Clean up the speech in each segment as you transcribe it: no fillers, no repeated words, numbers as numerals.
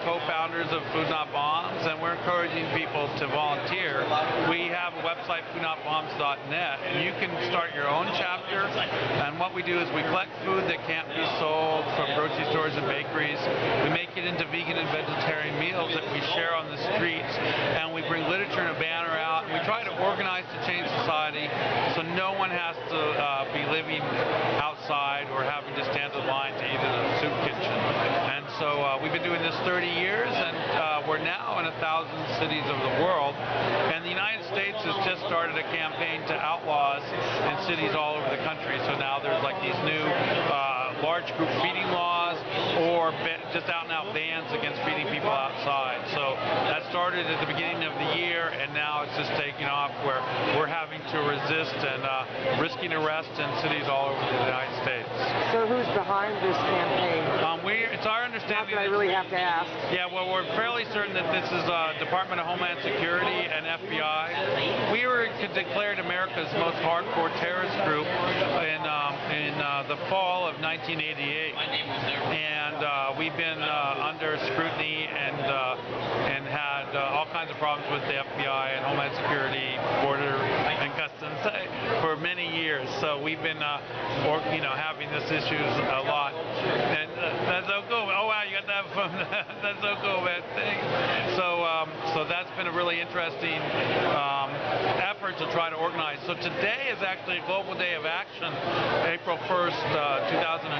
co-founders of Food Not Bombs, and we're encouraging people to volunteer. We have a website, FoodNotBombs.net, and you can start your own chapter. And what we do is we collect food that can't be sold from grocery stores and bakeries. We make it into vegan and vegetarian meals that we share on the streets, and we bring literature and a banner out. And we try to organize to change society so no one has to be living outside or having to stand in line to eat in a soup kitchen. And so we've been doing this 30 years, and we're now in 1,000 cities of the world. And the United States has just started a campaign to outlaws in cities all over the country. So now there's like these new large group feeding laws, or just out-and-out bans against feeding people outside. So that started at the beginning of the year, and now it's just taking off, where we're having to resist and risking arrest in cities all over the United States. So who's behind this campaign? It's our understanding. Not that I really have to ask. Yeah, well, we're fairly certain that this is Department of Homeland Security and FBI. We were declared America's most hardcore terrorist group in the fall of 1988, and we've been under scrutiny and had all kinds of problems with the FBI and Homeland Security, Border and Customs for many years. So we've been, having this issues a lot. And that's so cool. Oh wow, you got that from that's so cool, man. Thanks. So that's been a really interesting effort to try to organize. So today is actually a global day of action, April 1st,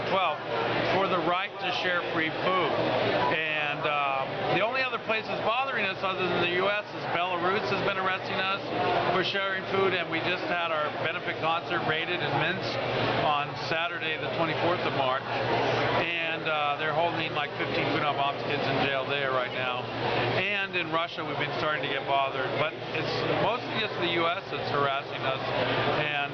2012, for the right to share free food. And the only other place that's bothering us other than the U.S. is Belarus has been arresting us for sharing food, and we just had our benefit concert raided in Minsk on Saturday, the 24th of March, and they're holding like 15 Food Not Bombs kids in jail there right now. And in Russia, we've been starting to get bothered, but it's mostly just the U.S. that's harassing us, and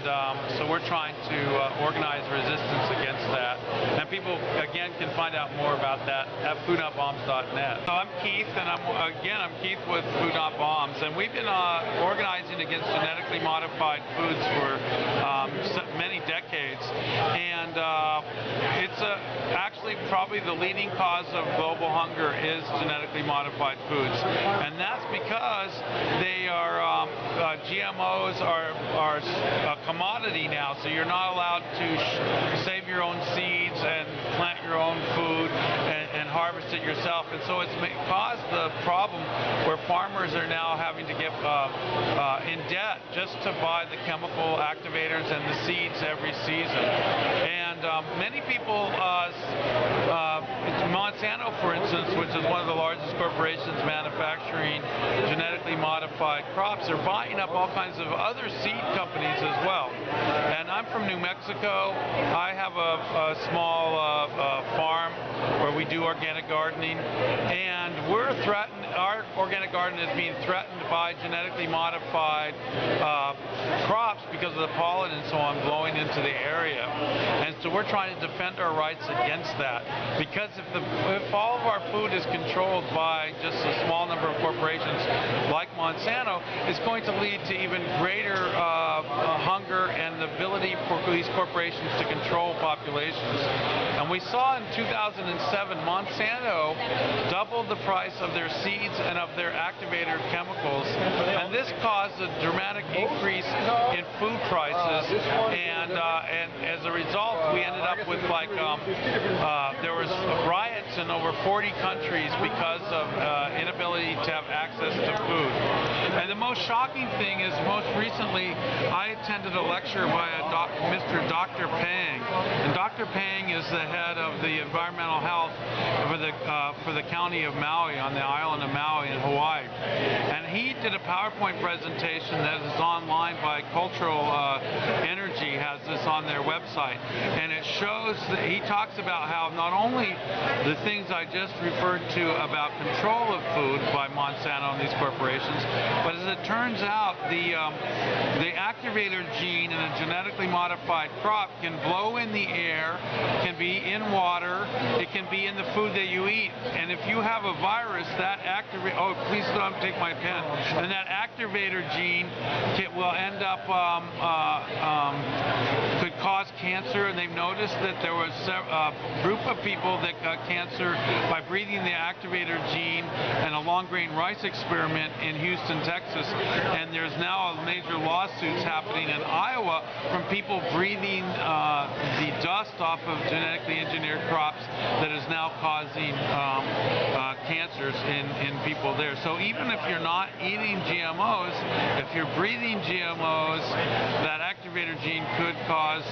so we're trying to organize resistance against that. And people, again, can find out more about that at FoodNotBombs.net. So I'm Keith, and I'm Keith with Food Not Bombs, and we've been organizing against genetically modified foods for many decades, and it's actually probably the leading cause of global hunger is genetically modified foods, and that's because they are GMOs are a commodity now, so you're not allowed to save your own seeds and plant your own food and harvest it yourself, and so it's caused the problem where farmers are now having to get in debt just to buy the chemical activators and the seeds every season. And many people, Monsanto, for instance, which is one of the largest corporations manufacturing genetically modified crops, are buying up all kinds of other seed companies as well. And I'm from New Mexico. I have a small farm where we do organic gardening, and we're threatened. Our organic garden is being threatened by genetically modified crops because of the pollen and so on blowing into the area. And so we're trying to defend our rights against that, because if all of our food is controlled by just a small number of corporations like Monsanto, it's going to lead to even greater hunger and the ability for these corporations to control populations. And we saw in 2007 Monsanto doubled the price of their seeds and of their activator chemicals, and this caused a dramatic increase in food prices, and as a result we ended up with there was riots in over 40 countries because of inability to have access to food. And the most shocking thing is, most recently I attended a lecture by Mr. Dr. Pang, and Dr. Pang is the head of the environmental health for the county of Maui, on the island of Maui in Hawaii. And he did a PowerPoint presentation that is online by Cultural Energy, has this on their website, and it shows that he talks about how not only the things I just referred to about control of food by Monsanto and these corporations, but as it turns out, the activator gene in a genetically modified crop can blow in the air, can be in water, it can be in the food that you eat. And if you you have a virus that oh, please don't take my pen. And that activator gene will end up could cause cancer, and they've noticed that there was a group of people that got cancer by breathing the activator gene in a long-grain rice experiment in Houston, Texas. And there's now major lawsuits happening in Iowa from people breathing the dust off of genetically engineered crops that is now causing cancers in people there. So even if you're not eating GMOs, if you're breathing GMOs, that activator gene could cause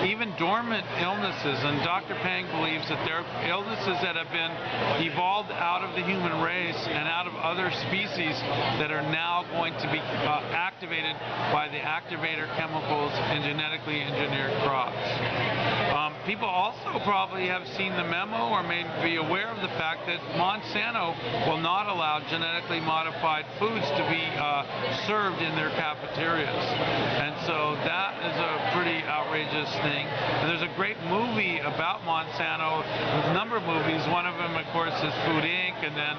even dormant illnesses. And Dr. Peng believes that there are illnesses that have been evolved out of the human race and out of other species that are now going to be activated by the activator chemicals in genetically engineered crops. People also probably have seen the memo or may be aware of the fact that Monsanto will not allow genetically modified foods to be served in their cafeterias. And so that is a pretty outrageous thing. And there's a great movie about Monsanto, a number of movies. One of them, of course, is Food Inc., and then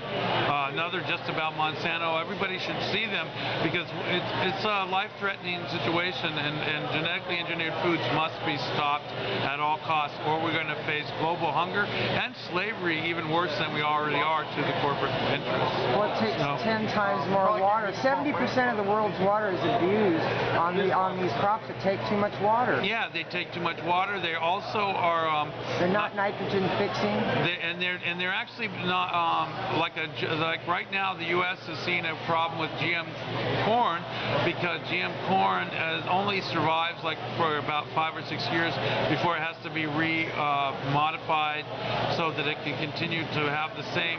another just about Monsanto. Everybody should see them because it's a life-threatening situation, and genetically engineered foods must be stopped at all costs, or we're going to face global hunger and slavery, even worse than we already are, to the corporate interests. Well, it takes 10 times more water. 70% of the world's water is abused on these crops that take too much water. Yeah, they take too much water. They also are they're not nitrogen fixing. They're actually not like right now the U.S. is seeing a problem with GM corn because GM corn only survives like for about 5 or 6 years before it has to be modified so that it can continue to have the same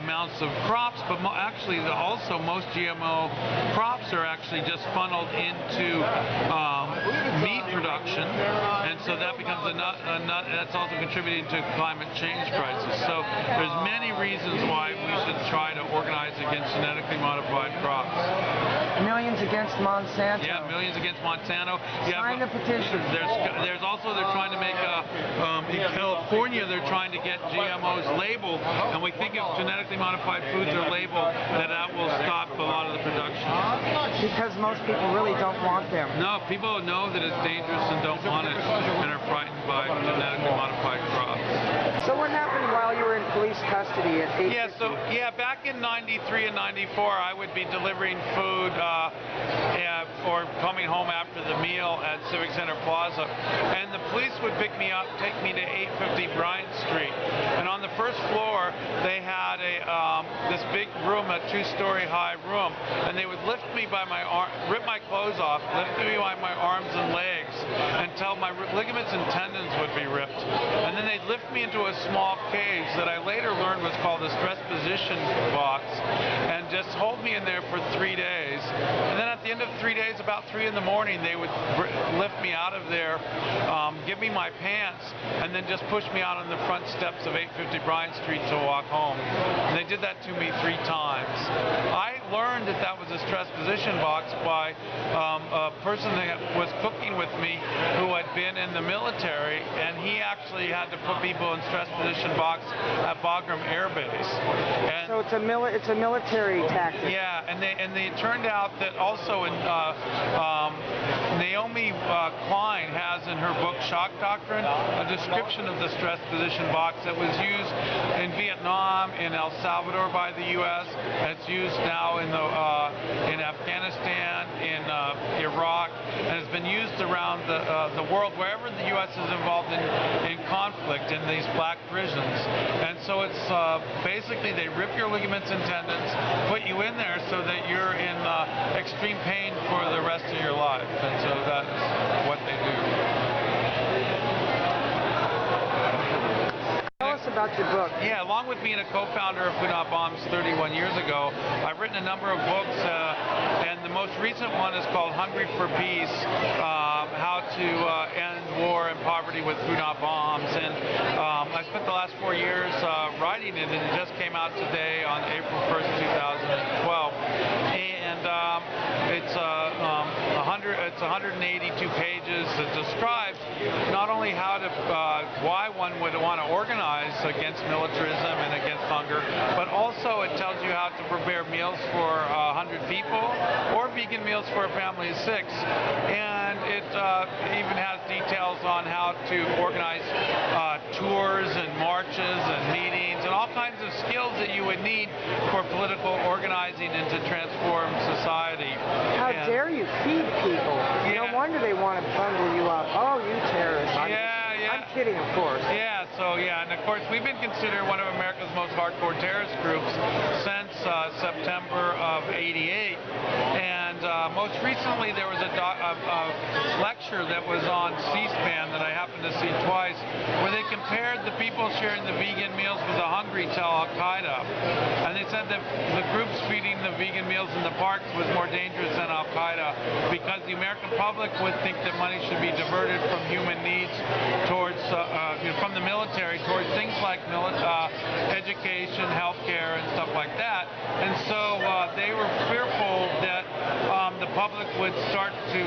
amounts of crops. But actually, also most GMO crops are actually just funneled into meat production, and so that becomes that's also contributing to climate change crisis. So there's many reasons why we should try to organize against genetically modified crops. Millions against Monsanto. Yeah, millions against Monsanto. Sign the petition. There's also they're trying to make in California they're trying to get GMOs labeled, and we think if genetically modified foods are labeled, that will stop a lot of the production. Because most people really don't want them. No, people know that it's dangerous and don't want it, and are frightened by genetically modified crops. So what happened while you were in police custody at 8? Back in '93 and '94, I would be delivering food or coming home after the meal at Civic Center Plaza, and the police would pick me up, take me to 850 Bryant Street, and on the first floor they had this big room, a 2-story high room, and they would lift me by my arm, rip my clothes off, lift me by my arms and legs until my ligaments and tendons would be ripped, and then they'd lift me into a small cage that I later learned was called the stress position box, and just hold me in there for 3 days. And then at the end of 3 days, about 3 in the morning, they would lift me out of there, give me my pants, and then just push me out on the front steps of 850 Bryant Street to walk home. And they did that to me 3 times. I learned that was a stress position box by a person that was cooking with me who had been in the military, and he actually had to put people in stress position box at Bagram Air Base. And so it's a military tactic. Yeah, and it turned out that also in Naomi Klein has in her book Shock Doctrine a description of the stress position box that was used in Vietnam, in El Salvador by the U.S. It's used now in Afghanistan, in Iraq, and has been used around the world wherever the U.S. is involved in conflict in these black prisons. And so it's basically they rip your ligaments and tendons, put you in there so that you're in extreme pain for the rest of your life. And so that's what they do. Tell us about your book. Yeah, along with being a co-founder of Food Not Bombs 31 years ago, I've written a number of books, and the most recent one is called Hungry for Peace, How to End War and Poverty with Food Not Bombs. And I spent the last 4 years writing it, and it just came out today on April 1st, 2012. And it's 182 pages that describes not only why one would want to organize against militarism and against hunger, but also it tells you how to prepare meals for 100 people or vegan meals for a family of 6. And it even has details on how to organize tours and marches and meetings and all kinds of skills that you would need for political organizing and to transform society. How dare you feed people? Yeah. No wonder they want to bundle you up. Oh, you terrorists. I'm kidding, of course. And of course we've been considered one of America's most hardcore terrorist groups since September of '88. And most recently there was a lecture that was on C-SPAN that I happened to see twice, where they compared the people sharing the vegan meals with the hungry to Al-Qaeda. And they said that the groups feeding the vegan meals in the parks was more dangerous than Al-Qaeda because the American public would think that money should be diverted from human needs towards, from the military towards things like education, healthcare, and stuff like that. And so they were fearful that the public would start to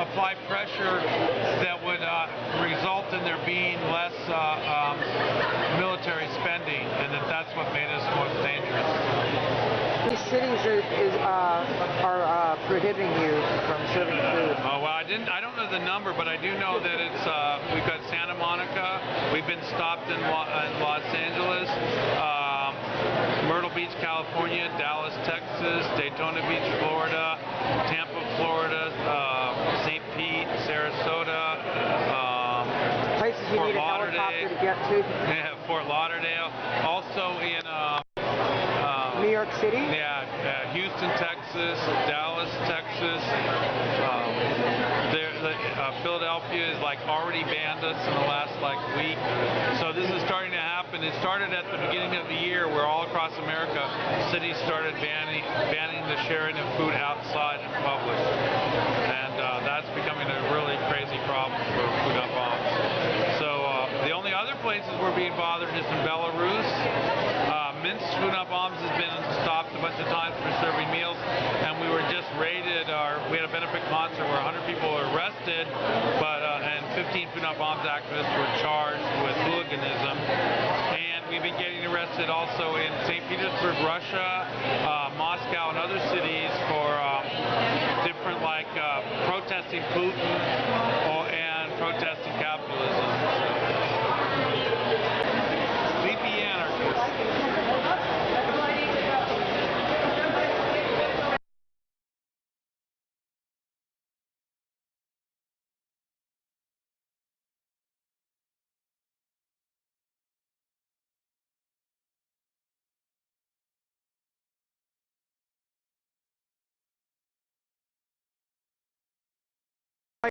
apply pressure that would result in there being less military spending, and that's what made us most dangerous. These cities are prohibiting you from serving food. Oh, well, I don't know the number, but I do know that it's we've got Santa Monica, we've been stopped in Los Angeles, Myrtle Beach, California, Dallas, Texas, Daytona Beach, Florida, Tampa, Florida, St. Pete, Sarasota, places you Fort need a Lauderdale, helicopter to get to. Yeah, Fort Lauderdale, also in New York City? Yeah, Houston, Texas, Dallas, Texas. Philadelphia is already banned us in the last week. So this is starting to happen. It started at the beginning of the year where all across America cities started banning the sharing of food outside in public. And that's becoming a really crazy problem for Food Not Bombs. So the only other places we're being bothered is in Belarus. Minsk Food Not Bombs has been stopped a bunch of times for serving meals, and we were just raided. We had a benefit concert where 100 people were arrested, and 15 Food Not Bombs activists were charged with hooliganism. And we've been getting arrested also in St. Petersburg, Russia, Moscow, and other cities for different protesting Putin